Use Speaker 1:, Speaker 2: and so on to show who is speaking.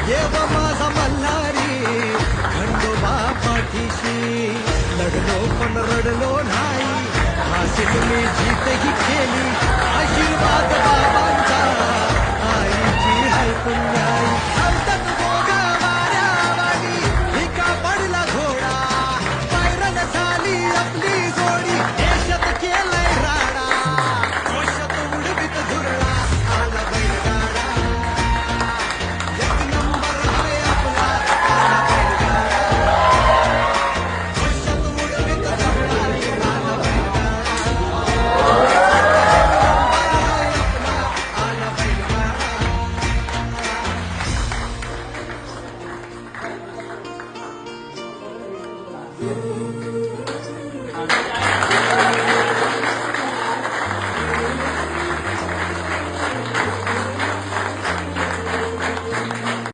Speaker 1: येव माझा मल्हारी खंडोबा पाठीशी लढलो पण रडलो नाही हासील मी जीतही केली आशीर्वाद बाबांचा आईची हाय पुण्याई धावतात दोघा वाऱ्यावानी भिका पडला घोडा पायरन झाली आपली जोडी देशात केलंय राडा जोशात उडवीत धुरळा आला बैलगाडा एक नंबर हाय आपला आला बैलगाडा जोशात उडवीत धुरळा आला बैलगाडा आला बैलगाडा
Speaker 2: Thank